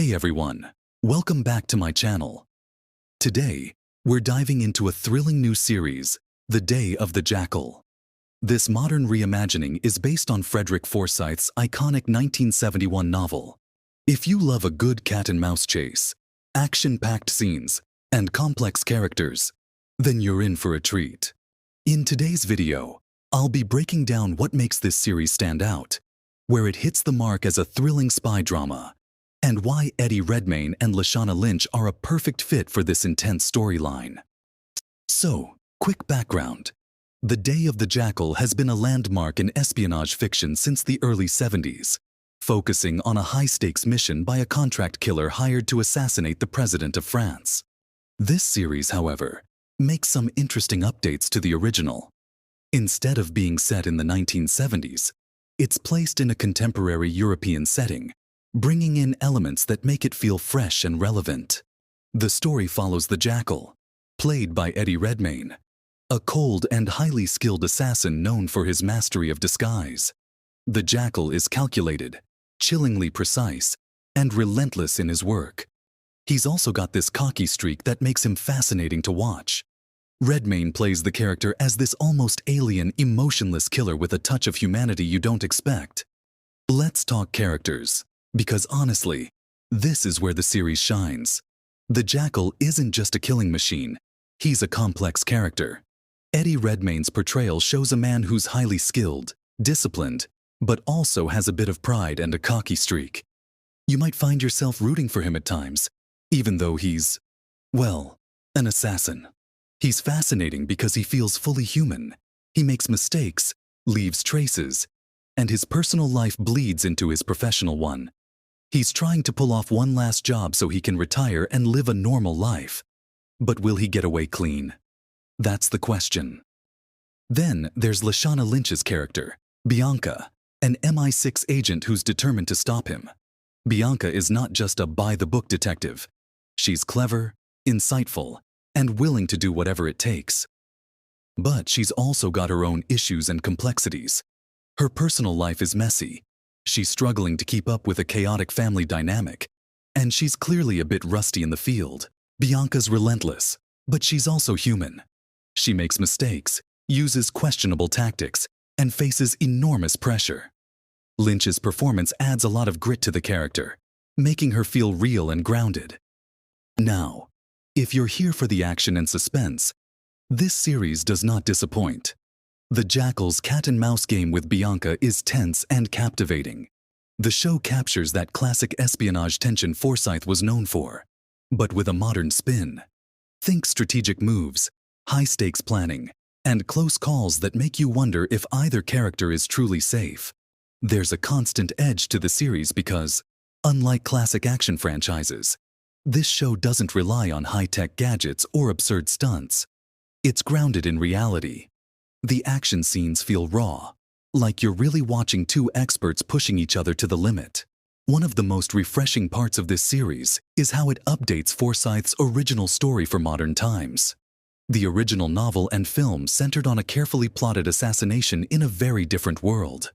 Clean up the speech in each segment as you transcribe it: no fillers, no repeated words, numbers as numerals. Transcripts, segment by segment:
Hey everyone, welcome back to my channel. Today, we're diving into a thrilling new series, The Day of the Jackal. This modern reimagining is based on Frederick Forsyth's iconic 1971 novel. If you love a good cat-and-mouse chase, action-packed scenes, and complex characters, then you're in for a treat. In today's video, I'll be breaking down what makes this series stand out, where it hits the mark as a thrilling spy drama, and why Redmayne and Lashana Lynch are a perfect fit for this intense storyline. So, quick background. The Day of the Jackal has been a landmark in espionage fiction since the early 70s, focusing on a high-stakes mission by a contract killer hired to assassinate the President of France. This series, however, makes some interesting updates to the original. Instead of being set in the 1970s, it's placed in a contemporary European setting, bringing in elements that make it feel fresh and relevant. The story follows the Jackal, played by Redmayne, a cold and highly skilled assassin known for his mastery of disguise. The Jackal is calculated, chillingly precise, and relentless in his work. He's also got this cocky streak that makes him fascinating to watch. Redmayne plays the character as this almost alien, emotionless killer with a touch of humanity you don't expect. Let's talk characters. Because honestly, this is where the series shines. The Jackal isn't just a killing machine, he's a complex character. Redmayne's portrayal shows a man who's highly skilled, disciplined, but also has a bit of pride and a cocky streak. You might find yourself rooting for him at times, even though he's, well, an assassin. He's fascinating because he feels fully human. He makes mistakes, leaves traces, and his personal life bleeds into his professional one. He's trying to pull off one last job so he can retire and live a normal life. But will he get away clean? That's the question. Then there's Lashana Lynch's character, Bianca, an MI6 agent who's determined to stop him. Bianca is not just a by-the-book detective. She's clever, insightful, and willing to do whatever it takes. But she's also got her own issues and complexities. Her personal life is messy. She's struggling to keep up with a chaotic family dynamic, and she's clearly a bit rusty in the field. Bianca's relentless, but she's also human. She makes mistakes, uses questionable tactics, and faces enormous pressure. Lynch's performance adds a lot of grit to the character, making her feel real and grounded. Now, if you're here for the action and suspense, this series does not disappoint. The Jackal's cat-and-mouse game with Bianca is tense and captivating. The show captures that classic espionage tension Forsyth was known for, but with a modern spin. Think strategic moves, high-stakes planning, and close calls that make you wonder if either character is truly safe. There's a constant edge to the series because, unlike classic action franchises, this show doesn't rely on high-tech gadgets or absurd stunts. It's grounded in reality. The action scenes feel raw, like you're really watching two experts pushing each other to the limit. One of the most refreshing parts of this series is how it updates Forsyth's original story for modern times. The original novel and film centered on a carefully plotted assassination in a very different world.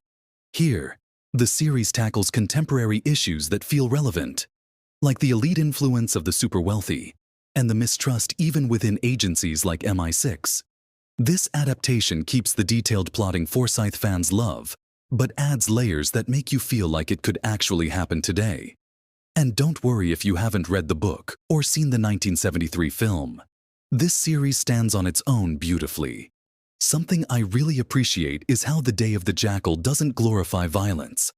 Here, the series tackles contemporary issues that feel relevant, like the elite influence of the super wealthy and the mistrust even within agencies like MI6. This adaptation keeps the detailed plotting Forsyth fans love, but adds layers that make you feel like it could actually happen today. And don't worry if you haven't read the book or seen the 1973 film. This series stands on its own beautifully. Something I really appreciate is how The Day of the Jackal doesn't glorify violence.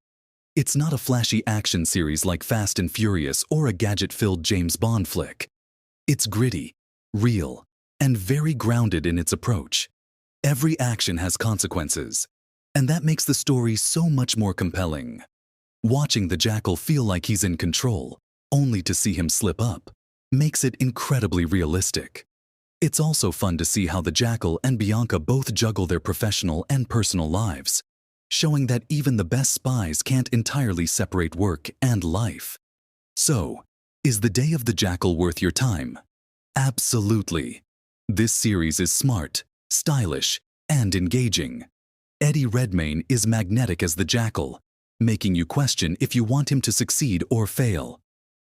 It's not a flashy action series like Fast and Furious or a gadget-filled James Bond flick. It's gritty, real, and very grounded in its approach. Every action has consequences, and that makes the story so much more compelling. Watching the Jackal feel like he's in control, only to see him slip up, makes it incredibly realistic. It's also fun to see how the Jackal and Bianca both juggle their professional and personal lives, showing that even the best spies can't entirely separate work and life. So, is The Day of the Jackal worth your time? Absolutely. This series is smart, stylish, and engaging. Redmayne is magnetic as the Jackal, making you question if you want him to succeed or fail.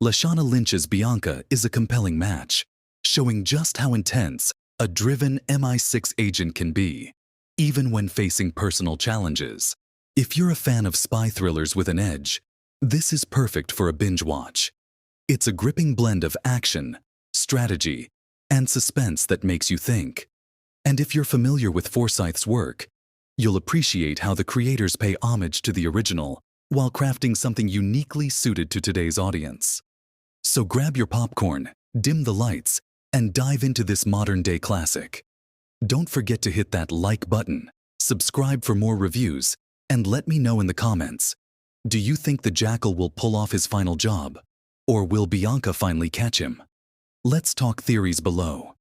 Lashana Lynch's Bianca is a compelling match, showing just how intense a driven MI6 agent can be, even when facing personal challenges. If you're a fan of spy thrillers with an edge, this is perfect for a binge watch. It's a gripping blend of action, strategy, and suspense that makes you think. And if you're familiar with Forsyth's work, you'll appreciate how the creators pay homage to the original while crafting something uniquely suited to today's audience. So grab your popcorn, dim the lights, and dive into this modern-day classic. Don't forget to hit that like button, subscribe for more reviews, and let me know in the comments. Do you think the Jackal will pull off his final job? Or will Bianca finally catch him? Let's talk theories below.